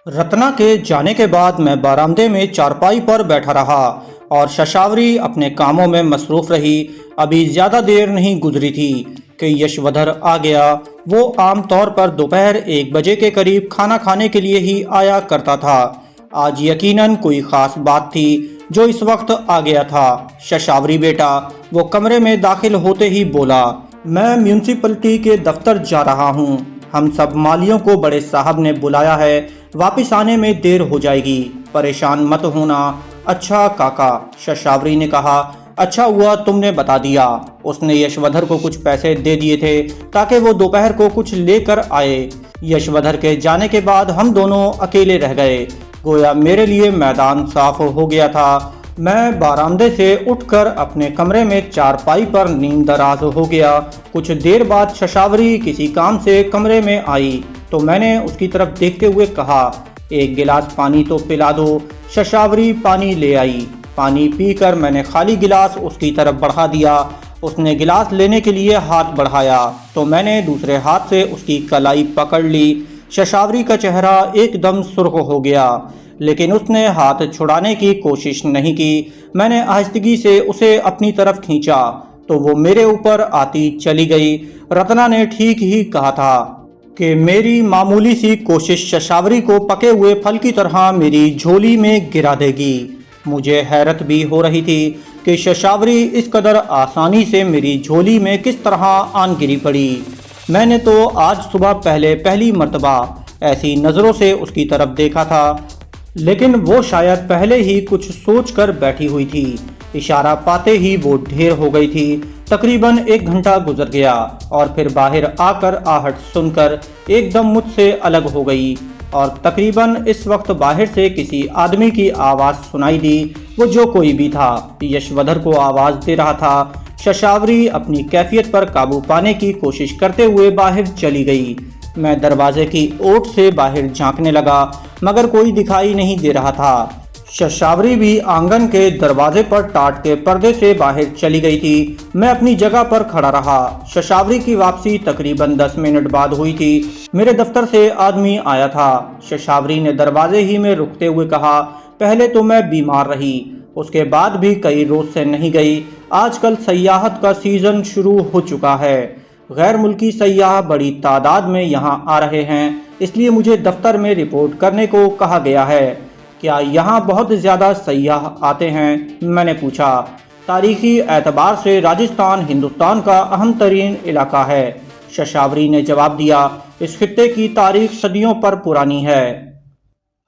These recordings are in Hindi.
रत्ना के जाने के बाद मैं बरामदे में चारपाई पर बैठा रहा और शशावरी अपने कामों में मसरूफ रही। अभी ज़्यादा देर नहीं गुजरी थी कि यशवधर आ गया। वो आमतौर पर दोपहर 1 बजे के करीब खाना खाने के लिए ही आया करता था। आज यकीनन कोई ख़ास बात थी जो इस वक्त आ गया था। शशावरी बेटा, वो कमरे में दाखिल होते ही बोला, मैं म्यूनसिपलिटी के दफ्तर जा रहा हूँ। हम सब मालियों को बड़े साहब ने बुलाया है, वापस आने में देर हो जाएगी, परेशान मत होना। अच्छा काका, शशावरी ने कहा। अच्छा हुआ तुमने बता दिया। उसने यशवधर को कुछ पैसे दे दिए थे ताकि वो दोपहर को कुछ लेकर आए। यशवधर के जाने के बाद हम दोनों अकेले रह गए। गोया मेरे लिए मैदान साफ हो गया था। मैं बारामदे से उठकर अपने कमरे में चारपाई पर नींदराज हो गया। कुछ देर बाद शशावरी किसी काम से कमरे में आई तो मैंने उसकी तरफ देखते हुए कहा, एक गिलास पानी तो पिला दो। शशावरी पानी ले आई। पानी पीकर मैंने खाली गिलास उसकी तरफ बढ़ा दिया। उसने गिलास लेने के लिए हाथ बढ़ाया तो मैंने दूसरे हाथ से उसकी कलाई पकड़ ली। शशावरी का चेहरा एकदम सुर्ख हो गया, लेकिन उसने हाथ छुड़ाने की कोशिश नहीं की। मैंने आहिस्तगी से उसे अपनी तरफ खींचा तो वो मेरे ऊपर आती चली गई। रत्ना ने ठीक ही कहा था कि मेरी मामूली सी कोशिश शशावरी को पके हुए फल की तरह मेरी झोली में गिरा देगी। मुझे हैरत भी हो रही थी कि शशावरी इस कदर आसानी से मेरी झोली में किस तरह आन गिरी पड़ी। मैंने तो आज सुबह पहली मर्तबा ऐसी नज़रों से उसकी तरफ देखा था, लेकिन वो शायद पहले ही कुछ सोच कर बैठी हुई थी। इशारा पाते ही वो ढेर हो गई थी। तकरीबन 1 घंटा गुजर गया और फिर बाहर आकर आहट सुनकर एकदम मुझसे अलग हो गई और तकरीबन इस वक्त बाहर से किसी आदमी की आवाज़ सुनाई दी। वो जो कोई भी था, यशवधर को आवाज़ दे रहा था। शशावरी अपनी कैफियत पर काबू पाने की कोशिश करते हुए बाहर चली गई। मैं दरवाजे की ओट से बाहर झांकने लगा, मगर कोई दिखाई नहीं दे रहा था। शशावरी भी आंगन के दरवाजे पर टाट के पर्दे से बाहर चली गई थी। मैं अपनी जगह पर खड़ा रहा। शशावरी की वापसी तकरीबन 10 मिनट बाद हुई थी। मेरे दफ्तर से आदमी आया था। शशावरी ने दरवाजे ही में रुकते हुए कहा, पहले तो मैं बीमार रही, उसके बाद भी कई रोज से नहीं गई। आजकल सयाहत का सीजन शुरू हो चुका है। गैर मुल्की सयाह बड़ी तादाद में यहाँ आ रहे हैं, इसलिए मुझे दफ्तर में रिपोर्ट करने को कहा गया है। क्या यहाँ बहुत ज़्यादा सयाह आते हैं? मैंने पूछा। तारीखी एतबार से राजस्थान हिंदुस्तान का अहम तरीन इलाका है, शशावरी ने जवाब दिया। इस खित्ते की तारीख सदियों पर पुरानी है।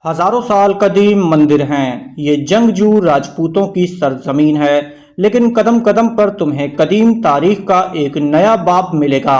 हजारों साल कदीम मंदिर हैं। ये जंगजू राजपूतों की सरजमीन है, लेकिन कदम कदम पर तुम्हें कदीम तारीख का एक नया बाब मिलेगा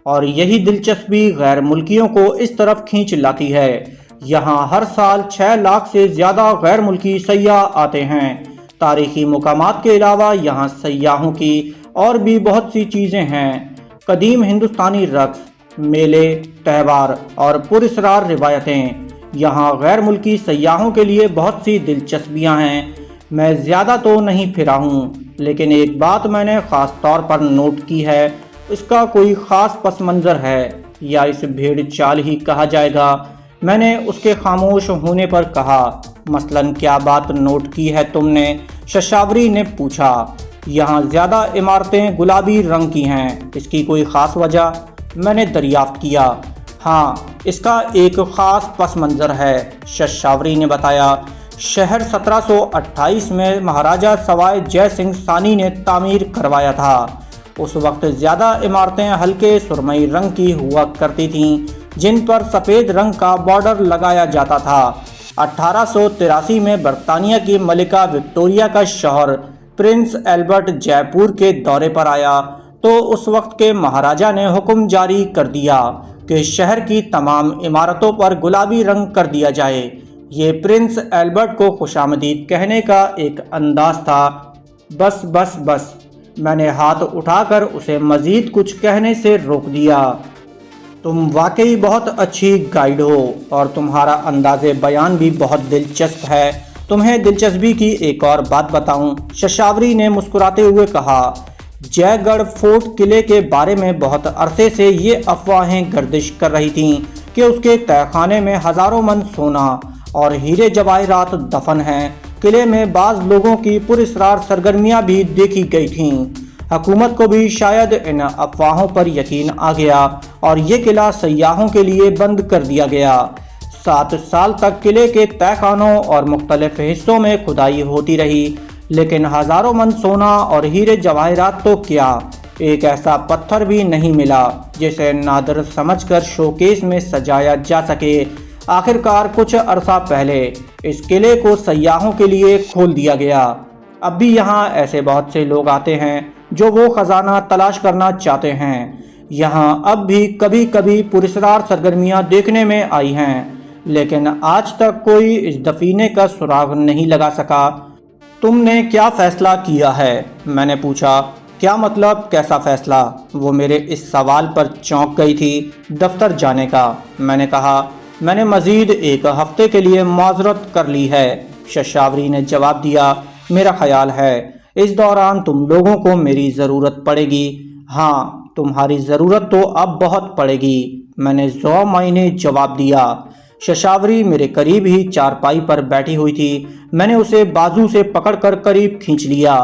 और यही दिलचस्पी गैर मुल्कियों को इस तरफ खींच लाती है। यहाँ हर साल 6 लाख से ज़्यादा गैर मुल्की सयाह आते हैं। तारीखी मुकामात के अलावा यहाँ सयाहों की और भी बहुत सी चीज़ें हैं। कदीम हिंदुस्तानी रक्स, मेले, त्यौहार और पुरस्कार रिवायतें। यहाँ गैर मुल्की सयाहों के लिए बहुत सी दिलचस्पियाँ हैं। मैं ज़्यादा तो नहीं फिरा हूँ, लेकिन एक बात मैंने ख़ास तौर पर नोट की है। इसका कोई ख़ास पस मंज़र है या इस भेड़ चाल ही कहा जाएगा। मैंने उसके खामोश होने पर कहा, मसलन क्या बात नोट की है तुमने? शशावरी ने पूछा। यहाँ ज़्यादा इमारतें गुलाबी रंग की हैं, इसकी कोई ख़ास वजह? मैंने दरियाफ्त किया। हाँ, इसका एक ख़ास पस मंज़र है, शशावरी ने बताया। शहर 1728 में महाराजा सवाई जय सिंह सानी ने तामीर करवाया था। उस वक्त ज़्यादा इमारतें हल्के सुरमई रंग की हुआ करती थीं, जिन पर सफ़ेद रंग का बॉर्डर लगाया जाता था। 1883 में बरतानिया की मलिका विक्टोरिया का शौहर प्रिंस एल्बर्ट जयपुर के दौरे पर आया तो उस वक्त के महाराजा ने हुक्म जारी कर दिया कि शहर की तमाम इमारतों पर गुलाबी रंग कर दिया जाए। ये प्रिंस एल्बर्ट को खुशामदीद कहने का एक अंदाज था। बस बस बस, मैंने हाथ उठाकर उसे मज़ीद कुछ कहने से रोक दिया। तुम वाकई बहुत अच्छी गाइड हो और तुम्हारा अंदाज़े बयान भी बहुत दिलचस्प है। तुम्हें दिलचस्पी की एक और बात बताऊं? शशावरी ने मुस्कुराते हुए कहा। जयगढ़ फोर्ट किले के बारे में बहुत अरसे से ये अफवाहें गर्दिश कर रही थीं कि उसके तहखाने में हजारों मन सोना और हीरे जवाहिरात दफन हैं। किले में बाज लोगों की पुरस्रार सरगर्मियां भी देखी गई थीं। हुकूमत को भी शायद इन अफवाहों पर यकीन आ गया और ये किला सयाहों के लिए बंद कर दिया गया। 7 साल तक किले के तहखानों और मुख्तलिफ हिस्सों में खुदाई होती रही, लेकिन हजारों मन सोना और हीरे जवाहिरात तो क्या, एक ऐसा पत्थर भी नहीं मिला जिसे नादर समझकर शोकेस में सजाया जा सके। आखिरकार कुछ अरसा पहले इस किले को सयाहों के लिए खोल दिया गया। अब भी यहाँ ऐसे बहुत से लोग आते हैं जो वो खजाना तलाश करना चाहते हैं। यहाँ अब भी कभी कभी पुरस्रार सरगर्मियाँ देखने में आई हैं, लेकिन आज तक कोई इस दफीने का सुराग नहीं लगा सका। तुमने क्या फैसला किया है? मैंने पूछा। क्या मतलब, कैसा फैसला? वो मेरे इस सवाल पर चौंक गई थी। दफ्तर जाने का, मैंने कहा। मैंने मजीद 1 हफ्ते के लिए माजरत कर ली है, शशावरी ने जवाब दिया। मेरा ख्याल है इस दौरान तुम लोगों को मेरी ज़रूरत पड़ेगी। हाँ, तुम्हारी ज़रूरत तो अब बहुत पड़ेगी, मैंने ज़ो मायने जवाब दिया। शशावरी मेरे करीब ही चारपाई पर बैठी हुई थी। मैंने उसे बाजू से पकड़कर करीब खींच लिया।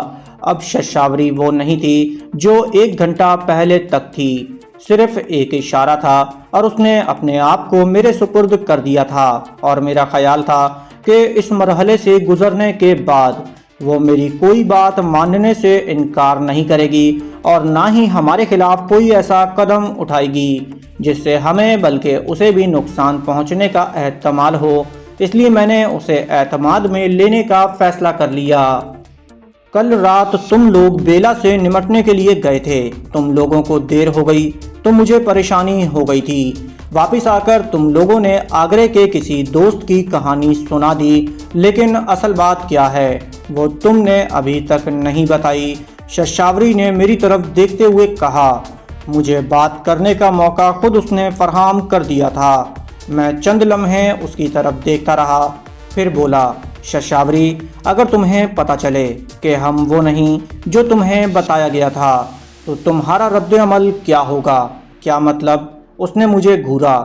अब शशावरी वो नहीं थी जो 1 घंटा पहले तक थी। सिर्फ एक इशारा था और उसने अपने आप को मेरे सुपुर्द कर दिया था। और मेरा ख्याल था कि इस मरहले से गुजरने के बाद वो मेरी कोई बात मानने से इनकार नहीं करेगी और ना ही हमारे खिलाफ कोई ऐसा कदम उठाएगी जिससे हमें बल्कि उसे भी नुकसान पहुंचने का एहतमाल हो। इसलिए मैंने उसे एतमाद में लेने का फैसला कर लिया। कल रात तुम लोग बेला से निमटने के लिए गए थे। तुम लोगों को देर हो गई तो मुझे परेशानी हो गई थी। वापस आकर तुम लोगों ने आगरे के किसी दोस्त की कहानी सुना दी, लेकिन असल बात क्या है वो तुमने अभी तक नहीं बताई। शशावरी ने मेरी तरफ देखते हुए कहा। मुझे बात करने का मौका खुद उसने फराहम कर दिया था। मैं चंद लम्हे उसकी तरफ देखता रहा, फिर बोला, शशावरी, अगर तुम्हें पता चले कि हम वो नहीं जो तुम्हें बताया गया था तो तुम्हारा रद्द अमल क्या होगा? क्या मतलब? उसने मुझे घूरा।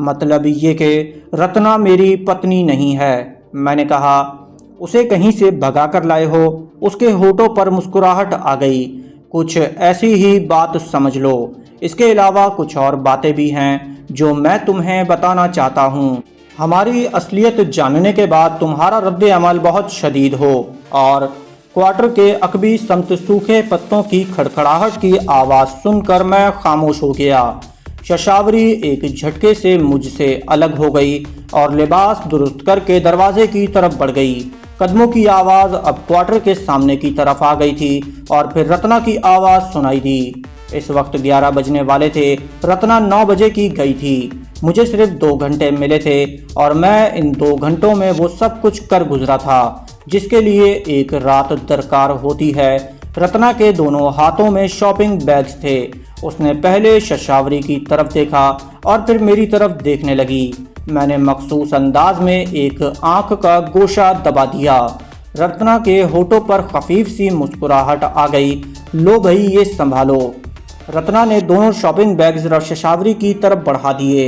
मतलब ये कि रत्ना मेरी पत्नी नहीं है, मैंने कहा। उसे कहीं से भगा कर लाए हो? उसके होठों पर मुस्कुराहट आ गई। कुछ ऐसी ही बात समझ लो। इसके अलावा कुछ और बातें भी हैं जो मैं तुम्हें बताना चाहता हूँ। हमारी असलियत जानने के बाद तुम्हारा रद्द अमल बहुत शदीद हो। और क्वार्टर के अकबी समत सूखे पत्तों की खड़खड़ाहट की आवाज़ सुनकर मैं खामोश हो गया। शशावरी एक झटके से मुझसे अलग हो गई और लिबास दुरुस्त करके दरवाजे की तरफ बढ़ गई। कदमों की आवाज़ अब क्वार्टर के सामने की तरफ आ गई थी और फिर रत्ना की आवाज़ सुनाई दी। इस वक्त 11 बजने वाले थे। रत्ना 9 बजे की गई थी। मुझे सिर्फ 2 घंटे मिले थे और मैं इन 2 घंटों में वो सब कुछ कर गुजरा था जिसके लिए एक रात दरकार होती है। रत्ना के दोनों हाथों में शॉपिंग बैग्स थे। उसने पहले शशावरी की तरफ देखा और फिर मेरी तरफ देखने लगी। मैंने मखसूस अंदाज में एक आंख का गोशा दबा दिया। रत्ना के होठों पर खफीफ सी मुस्कुराहट आ गई। लो भाई, ये संभालो। रत्ना ने दोनों शॉपिंग बैग्स शशावरी की तरफ बढ़ा दिए।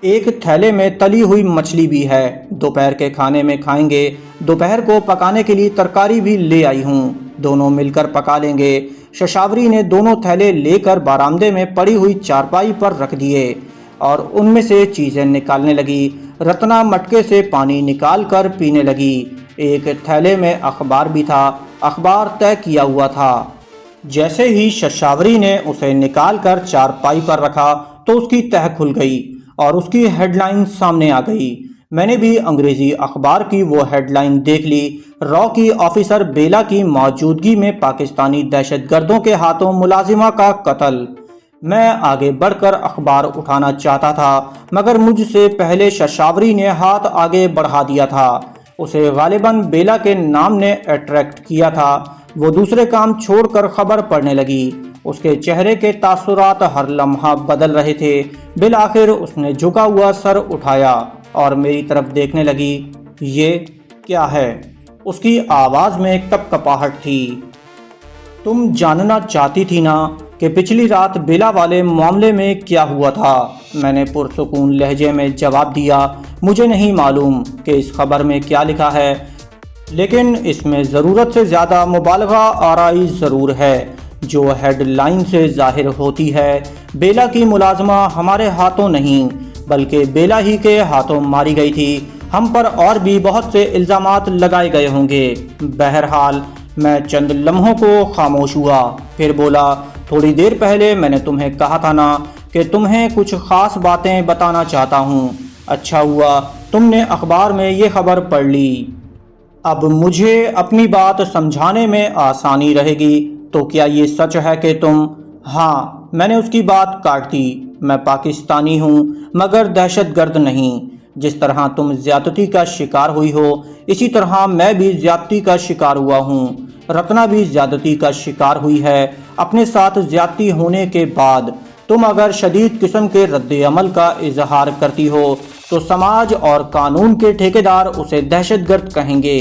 एक थैले में तली हुई मछली भी है, दोपहर के खाने में खाएंगे। दोपहर को पकाने के लिए तरकारी भी ले आई हूँ, दोनों मिलकर पका लेंगे। शशावरी ने दोनों थैले लेकर बरामदे में पड़ी हुई चारपाई पर रख दिए और उनमें से चीज़ें निकालने लगी। रत्ना मटके से पानी निकाल कर पीने लगी। एक थैले में अखबार भी था। अखबार तय किया हुआ था। जैसे ही शशावरी ने उसे निकालकर चारपाई पर रखा तो उसकी तह खुल गई और उसकी हेडलाइन सामने आ गई। मैंने भी अंग्रेजी अखबार की वो हेडलाइन देख ली। रॉ की ऑफिसर बेला की मौजूदगी में पाकिस्तानी दहशतगर्दों के हाथों मुलाजिमा का कत्ल। मैं आगे बढ़कर अखबार उठाना चाहता था मगर मुझसे पहले शशावरी ने हाथ आगे बढ़ा दिया था। उसे गालिबन बेला के नाम ने अट्रैक्ट किया था। वो दूसरे काम छोड़कर खबर पढ़ने लगी। उसके चेहरे के तासुरात हर लम्हा बदल रहे थे। बिल आखिर उसने झुका हुआ सर उठाया और मेरी तरफ देखने लगी। ये क्या है? उसकी आवाज़ में कपकपाहट थी। तुम जानना चाहती थी ना कि पिछली रात बेला वाले मामले में क्या हुआ था। मैंने पुरसुकून लहजे में जवाब दिया, मुझे नहीं मालूम कि इस खबर में क्या लिखा है, लेकिन इसमें ज़रूरत से ज़्यादा मुबालगा आराई ज़रूर है जो हेडलाइन से ज़ाहिर होती है। बेला की मुलाजमा हमारे हाथों नहीं बल्कि बेला ही के हाथों मारी गई थी। हम पर और भी बहुत से इल्ज़ामात लगाए गए होंगे। बहरहाल मैं चंद लम्हों को खामोश हुआ, फिर बोला, थोड़ी देर पहले मैंने तुम्हें कहा था ना कि तुम्हें कुछ ख़ास बातें बताना चाहता हूँ। अच्छा हुआ तुमने अखबार में ये खबर पढ़ ली। अब मुझे अपनी बात समझाने में आसानी रहेगी। तो क्या ये सच है कि तुम? हाँ, मैंने उसकी बात काट दी। मैं पाकिस्तानी हूँ मगर दहशतगर्द नहीं। जिस तरह तुम ज्यादती का शिकार हुई हो इसी तरह मैं भी ज्यादती का शिकार हुआ हूँ। रत्ना भी ज्यादती का शिकार हुई है। अपने साथ ज्यादती होने के बाद तुम अगर शदीद किस्म के रद्द अमल का इजहार करती हो तो समाज और कानून के ठेकेदार उसे दहशतगर्द कहेंगे।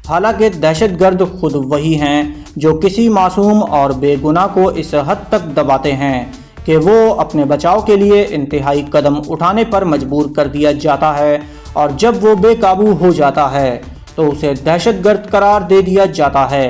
हालांकि दहशतगर्द खुद वही हैं जो किसी मासूम और बेगुनाह को इस हद तक दबाते हैं कि वो अपने बचाव के लिए इंतहाई कदम उठाने पर मजबूर कर दिया जाता है, और जब वो बेकाबू हो जाता है तो उसे दहशतगर्द करार दे दिया जाता है।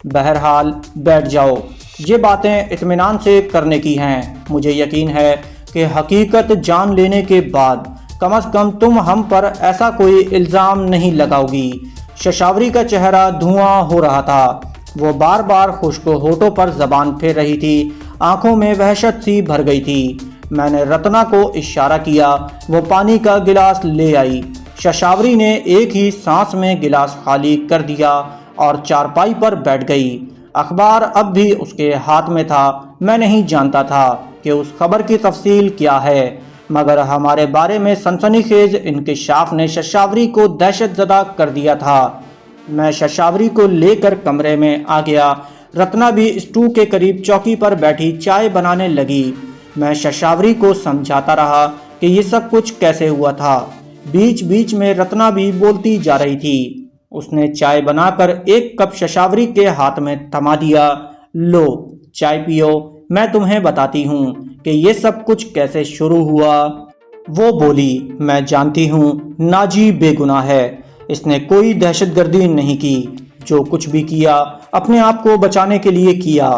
बहरहाल बैठ जाओ, ये बातें इत्मीनान से करने की हैं। मुझे यकीन है कि हकीकत जान लेने के बाद कम से कम तुम हम पर ऐसा कोई इल्ज़ाम नहीं लगाओगी। शशावरी का चेहरा धुआं हो रहा था। वो बार बार खुश्क होठों पर जबान फेर रही थी, आंखों में वहशत सी भर गई थी। मैंने रत्ना को इशारा किया, वो पानी का गिलास ले आई। शशावरी ने एक ही सांस में गिलास खाली कर दिया और चारपाई पर बैठ गई। अखबार अब भी उसके हाथ में था। मैं नहीं जानता था कि उस खबर की तफसील क्या है, मगर हमारे बारे में सनसनीखेज इंकिशाफ ने शशावरी को दहशतज़दा कर दिया था। मैं शशावरी को लेकर कमरे में आ गया। रत्ना भी स्टू के करीब चौकी पर बैठी चाय बनाने लगी। मैं शशावरी को समझाता रहा कि ये सब कुछ कैसे हुआ था। बीच बीच में रत्ना भी बोलती जा रही थी। उसने चाय बनाकर एक कप शशावरी के हाथ में थमा दिया। लो चाय पियो, मैं तुम्हें बताती हूँ कि ये सब कुछ कैसे शुरू हुआ। वो बोली, मैं जानती हूँ नाजी बेगुनाह है। इसने कोई दहशतगर्दी नहीं की। जो कुछ भी किया अपने आप को बचाने के लिए किया।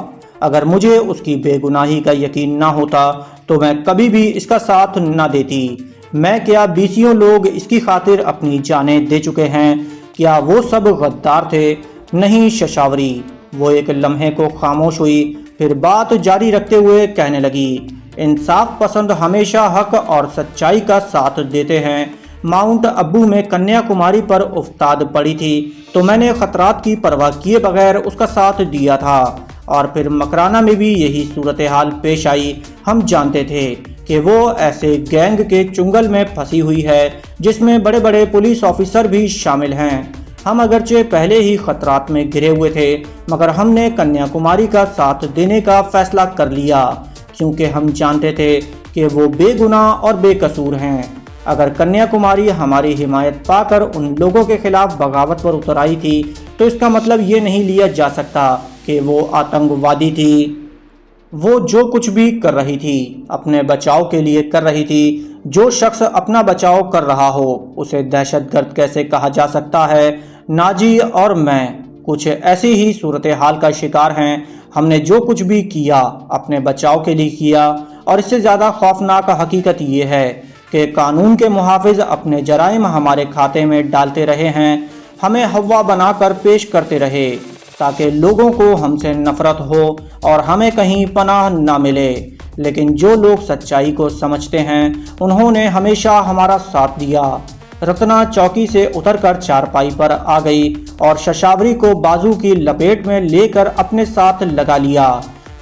अगर मुझे उसकी बेगुनाही का यकीन ना होता तो मैं कभी भी इसका साथ ना देती। मैं क्या बीसियों लोग इसकी खातिर अपनी जानें दे चुके हैं। क्या वो सब गद्दार थे? नहीं शशावरी। वो एक लम्हे को खामोश हुई, फिर बात जारी रखते हुए कहने लगी, इंसाफ पसंद हमेशा हक और सच्चाई का साथ देते हैं। माउंट अबू में कन्याकुमारी पर उफ्ताद पड़ी थी तो मैंने खतरात की परवाह किए बगैर उसका साथ दिया था, और फिर मकराना में भी यही सूरत हाल पेश आई। हम जानते थे कि वो ऐसे गैंग के चुंगल में फंसी हुई है जिसमें बड़े बड़े पुलिस ऑफिसर भी शामिल हैं। हम अगरचे पहले ही खतरात में घिरे हुए थे, मगर हमने कन्याकुमारी का साथ देने का फैसला कर लिया क्योंकि हम जानते थे कि वो बेगुनाह और बेकसूर हैं। अगर कन्याकुमारी हमारी हिमायत पाकर उन लोगों के खिलाफ बगावत पर उतर आई थी तो इसका मतलब ये नहीं लिया जा सकता कि वो आतंकवादी थी। वो जो कुछ भी कर रही थी अपने बचाव के लिए कर रही थी। जो शख्स अपना बचाव कर रहा हो उसे दहशतगर्द कैसे कहा जा सकता है? नाजी और मैं कुछ ऐसी ही सूरत हाल का शिकार हैं। हमने जो कुछ भी किया अपने बचाव के लिए किया, और इससे ज़्यादा खौफनाक हकीकत ये है कि कानून के मुहाफिज अपने जराइम हमारे खाते में डालते रहे हैं, हमें हवा बनाकर पेश करते रहे ताकि लोगों को हमसे नफरत हो और हमें कहीं पनाह ना मिले। लेकिन जो लोग सच्चाई को समझते हैं उन्होंने हमेशा हमारा साथ दिया। रत्ना चौकी से उतरकर चारपाई पर आ गई और शशावरी को बाजू की लपेट में लेकर अपने साथ लगा लिया।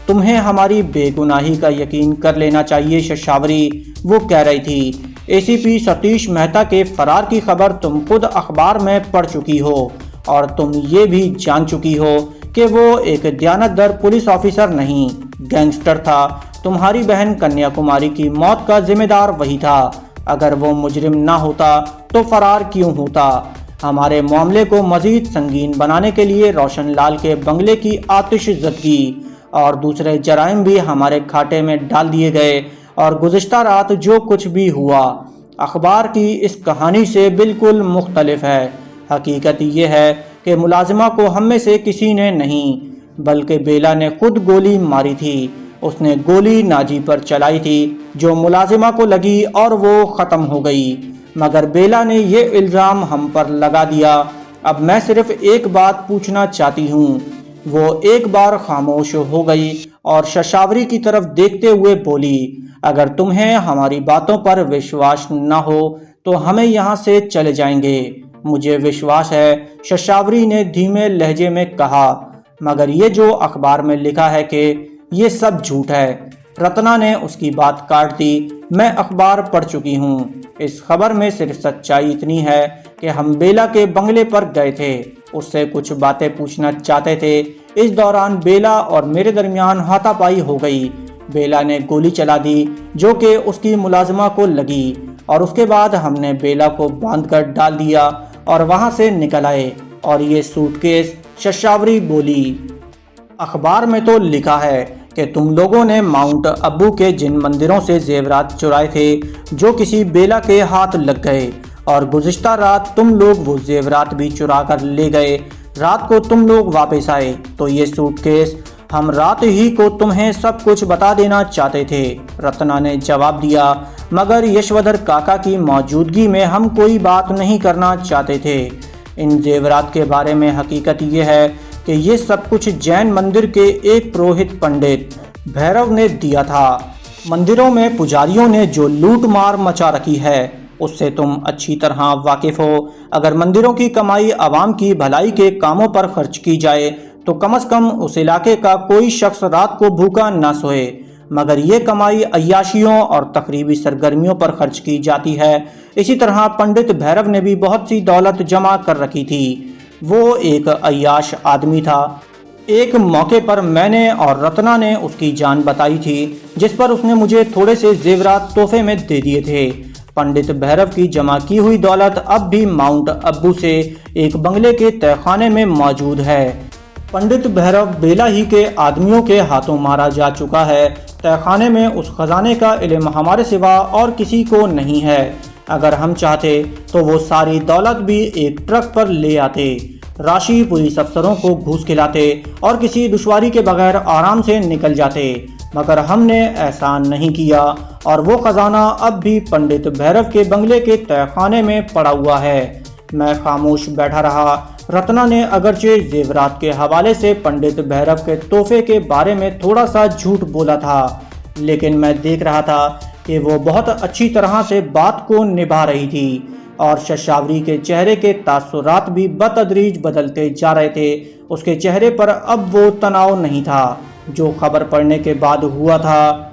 तुम्हें हमारी बेगुनाही का यकीन कर लेना चाहिए शशावरी, वो कह रही थी। एसीपी सतीश मेहता के फरार की खबर तुम खुद अखबार में पढ़ चुकी हो और तुम ये भी जान चुकी हो कि वो एक दयानतदार पुलिस ऑफिसर नहीं, गैंगस्टर था। तुम्हारी बहन कन्याकुमारी की मौत का जिम्मेदार वही था। अगर वो मुजरिम ना होता तो फरार क्यों होता? हमारे मामले को मजीद संगीन बनाने के लिए रोशन लाल के बंगले की आतिशज़दगी और दूसरे जराइम भी हमारे खाते में डाल दिए गए और गुज़िश्ता रात जो कुछ भी हुआ अखबार की इस कहानी से बिल्कुल मुख्तलिफ है। हकीकत ये है कि मुलाजिमा को हम में से किसी ने नहीं बल्कि बेला ने खुद गोली मारी थी। उसने गोली नाजी पर चलाई थी जो मुलाजिमा को लगी और वो ख़त्म हो गई, मगर बेला ने ये इल्ज़ाम हम पर लगा दिया। अब मैं सिर्फ एक बात पूछना चाहती हूँ। वो एक बार खामोश हो गई और शशावरी की तरफ देखते हुए बोली, अगर तुम्हें हमारी बातों पर विश्वास न हो तो हमें यहाँ से चले जाएंगे। मुझे विश्वास है, शशावरी ने धीमे लहजे में कहा, मगर ये जो अखबार में लिखा है कि ये सब झूठ है। रत्ना ने उसकी बात काट दी, मैं अखबार पढ़ चुकी हूँ। इस खबर में सिर्फ सच्चाई इतनी है कि हम बेला के बंगले पर गए थे, उससे कुछ बातें पूछना चाहते थे। इस दौरान बेला और मेरे दरमियान हाथापाई हो गई। बेला ने गोली चला दी जो कि उसकी मुलाजिमा को लगी और उसके बाद हमने बेला को बांधकर डाल दिया और वहां से निकल आए। और ये सूटकेस, शशावरी बोली, अखबार में तो लिखा है कि तुम लोगों ने माउंट अबू के जिन मंदिरों से जेवरात चुराए थे जो किसी बेला के हाथ लग गए और गुज़िश्ता रात तुम लोग वो जेवरात भी चुरा कर ले गए। रात को तुम लोग वापस आए तो ये सूटकेस हम रात ही को तुम्हें सब कुछ बता देना चाहते थे। रत्ना ने जवाब दिया, मगर यशवधर काका की मौजूदगी में हम कोई बात नहीं करना चाहते थे। इन जेवरात के बारे में हकीकत ये है कि ये सब कुछ जैन मंदिर के एक पुरोहित पंडित भैरव ने दिया था। मंदिरों में पुजारियों ने जो लूट मार मचा रखी है उससे तुम अच्छी तरह वाकिफ हो। अगर मंदिरों की कमाई आवाम की भलाई के कामों पर खर्च की जाए तो कम से कम उस इलाके का कोई शख्स रात को भूखा न सोए, मगर ये कमाई अय्याशियों और तकरीबी सरगर्मियों पर खर्च की जाती है। इसी तरह पंडित भैरव ने भी बहुत सी दौलत जमा कर रखी थी। वो एक अय्याश आदमी था। एक मौके पर मैंने और रत्ना ने उसकी जान बताई थी, जिस पर उसने मुझे थोड़े से जेवरात तोहफे में दे दिए थे। पंडित भैरव की जमा की हुई दौलत अब भी माउंट अब्बू से एक बंगले के तहखाने में मौजूद है। पंडित भैरव बेला ही के आदमियों के हाथों मारा जा चुका है। तहखाने में उस खजाने का इल्म हमारे सिवा और किसी को नहीं है। अगर हम चाहते तो वो सारी दौलत भी एक ट्रक पर ले आते, राशि पुलिस अफसरों को घूस खिलाते और किसी दुश्वारी के बगैर आराम से निकल जाते, मगर हमने ऐसा नहीं किया और वो खजाना अब भी पंडित भैरव के बंगले के तहखाने में पड़ा हुआ है। मैं खामोश बैठा रहा। रत्ना ने अगरचे जेवरात के हवाले से पंडित भैरव के तोहफे के बारे में थोड़ा सा झूठ बोला था, लेकिन मैं देख रहा था कि वो बहुत अच्छी तरह से बात को निभा रही थी और शशावरी के चेहरे के तासुरात भी बतदरीज बदलते जा रहे थे। उसके चेहरे पर अब वो तनाव नहीं था जो खबर पढ़ने के बाद हुआ था।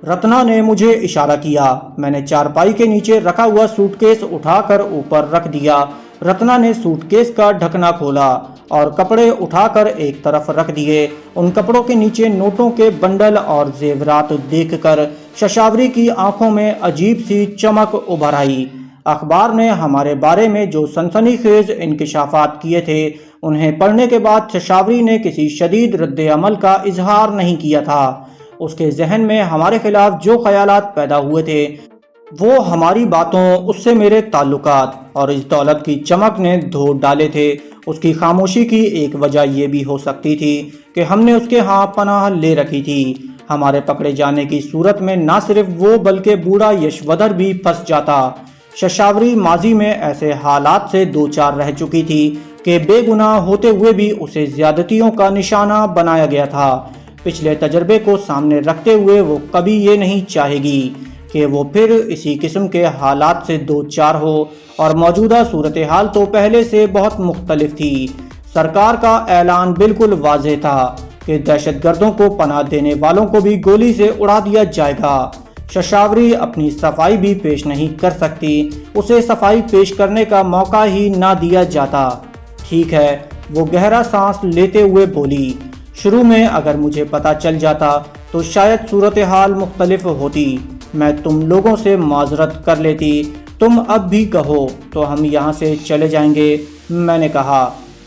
रत्ना ने मुझे इशारा किया। मैंने चारपाई के नीचे रखा हुआ सूटकेस उठाकर ऊपर रख दिया। रत्ना ने सूटकेस का ढकना खोला और कपड़े उठाकर एक तरफ रख दिए। उन कपड़ों के नीचे नोटों के बंडल और जेवरात देखकर शशावरी की आंखों में अजीब सी चमक उभर आई। अखबार ने हमारे बारे में जो सनसनीखेज इंकिशाफात किए थे, उन्हें पढ़ने के बाद शशावरी ने किसी शदीद रद्द अमल का इजहार नहीं किया था। उसके जहन में हमारे खिलाफ जो ख्यालात पैदा हुए थे वो हमारी बातों, उससे मेरे ताल्लुकात और इस दौलत की चमक ने धो डाले थे। उसकी खामोशी की एक वजह यह भी हो सकती थी कि हमने उसके यहाँ पनाह ले रखी थी। हमारे पकड़े जाने की सूरत में न सिर्फ वो बल्कि बूढ़ा यशवधर भी फंस जाता। शशावरी माजी में ऐसे हालात से दो चार रह चुकी थी कि बेगुनाह होते हुए भी उसे ज्यादतियों का निशाना बनाया गया था। पिछले तजर्बे को सामने रखते हुए वो कभी ये नहीं चाहेगी कि वो फिर इसी किस्म के हालात से दो चार हो, और मौजूदा सूरत हाल तो पहले से बहुत मुख्तलिफ थी। सरकार का ऐलान बिल्कुल वाज़ेह था कि दहशतगर्दों को पनाह देने वालों को भी गोली से उड़ा दिया जाएगा। शशावरी अपनी सफाई भी पेश नहीं कर सकती, उसे सफाई पेश करने का मौका ही ना दिया जाता। ठीक है, वो गहरा सांस लेते हुए बोली, शुरू में अगर मुझे पता चल जाता तो शायद सूरत हाल मुख्तलिफ होती। मैं तुम लोगों से माजरत कर लेती। तुम अब भी कहो तो हम यहाँ से चले जाएंगे। मैंने कहा,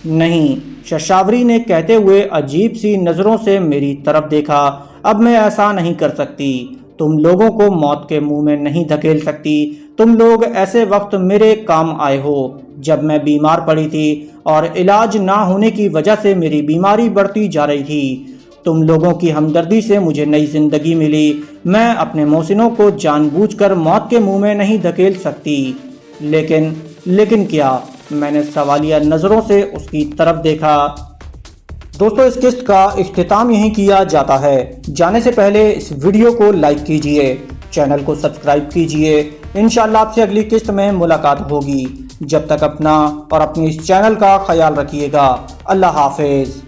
नहीं, शशावरी ने कहते हुए अजीब सी नज़रों से मेरी तरफ देखा। अब मैं ऐसा नहीं कर सकती। तुम लोगों को मौत के मुंह में नहीं धकेल सकती। तुम लोग ऐसे वक्त मेरे काम आए हो जब मैं बीमार पड़ी थी और इलाज ना होने की वजह से मेरी बीमारी बढ़ती जा रही थी। तुम लोगों की हमदर्दी से मुझे नई जिंदगी मिली। मैं अपने मोहसिनों को जानबूझकर मौत के मुंह में नहीं धकेल सकती। लेकिन क्या? मैंने सवालिया नज़रों से उसकी तरफ देखा। दोस्तों, इस किस्त का इख्तिताम यहीं किया जाता है। जाने से पहले इस वीडियो को लाइक कीजिए, चैनल को सब्सक्राइब कीजिए। इंशाअल्लाह आपसे अगली किस्त में मुलाकात होगी। जब तक अपना और अपने इस चैनल का ख्याल रखिएगा। अल्लाह हाफिज़।